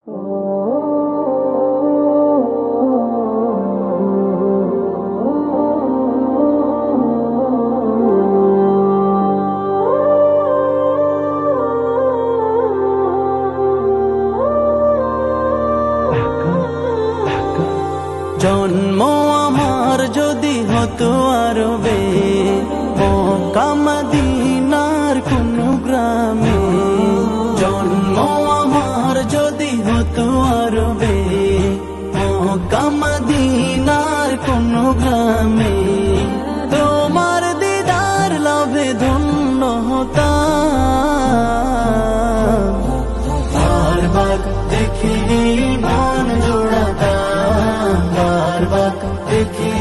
জন্ম আমার যদি হতো আরবে, মক্কা মদিনার কোন গ্রামে। জন্ম আমার যদি হতো আরবে, মক্কা মদিনার কোন গ্রামে। তোমার দিদার লাভে ধন্য হতাম, বারবার দেখি মন জোড়াতাম, বারবার দেখি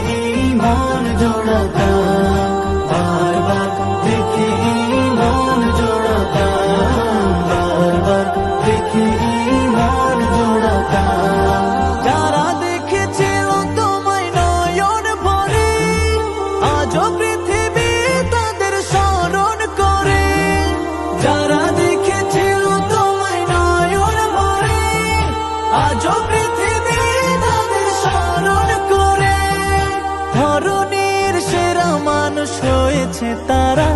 মন জোড়াতাম, বারবার দেখি মন জোড়াতাম, বারবার দেখি মন জোড়াতাম। যারা দেখেছিল তোমায় নয়ন ভরে, আজও পৃথিবী তাদের স্মরণ করে। যারা দেখেছিল তোমায় নয়ন ভরে, আজও পৃথিবী তাদের স্মরণ করে। ধরণীর সেরা মানুষ হয়েছে তারা,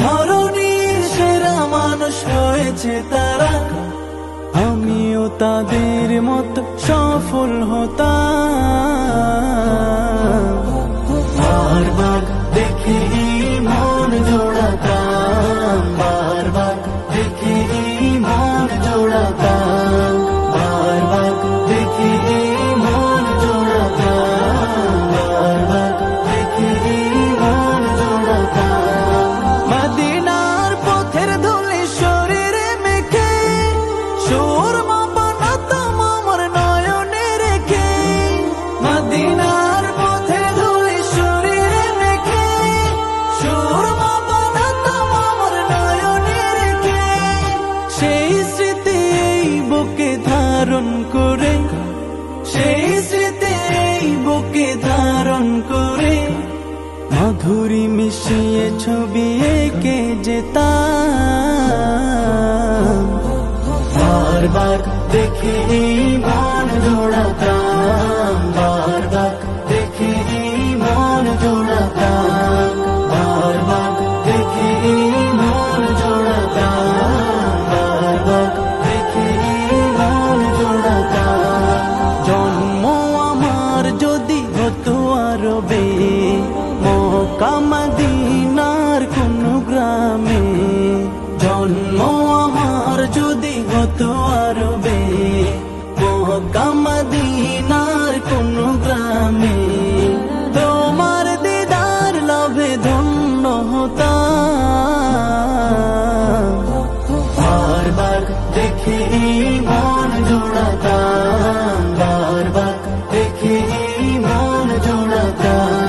ধরণীর সেরা মানুষ হয়েছে তারা। আমিও তাদের মতো সফল হতাম, বারবার দেখি মন জোড়াতাম, বারবার দেখি মন জোড়াতাম, বারবার দেখি মন জোড়াতাম, বারবার দেখি মন জোড়াতাম। মদিনার পথের ধুলি শরীরে মেখে, সুরমা বানাতাম আমার নয়নে রেখে। মদিনার পথের ধুলি শরীরে মেখে, সুরমা বানাতাম আমার নয়নে রেখে। সেই স্মৃতি এই বুকে ধারণ করে, সেই স্মৃতি এই বুকে ধারণ করে। মাধুরী মিশিয়ে ছবি এঁকে যেতাম, বারবার দেখি মন জোড়াতাম, বারবার দেখি মন জোড়াতাম, বারবার দেখি মন জোড়াতাম, বারবার দেখি মন জোড়াতাম। জন্ম আমার যদি হতো আরবে, মক্কা মদিনার কোন গ্রামে। জন্ম আমার যদি হতো আরবে, মক্কা মদিনার কোন গ্রামে। তোমার দিদার লাভে ধন্য হতাম, বারবার দেখি মন জোড়াতাম, বারবার দেখি মন জোড়াতাম।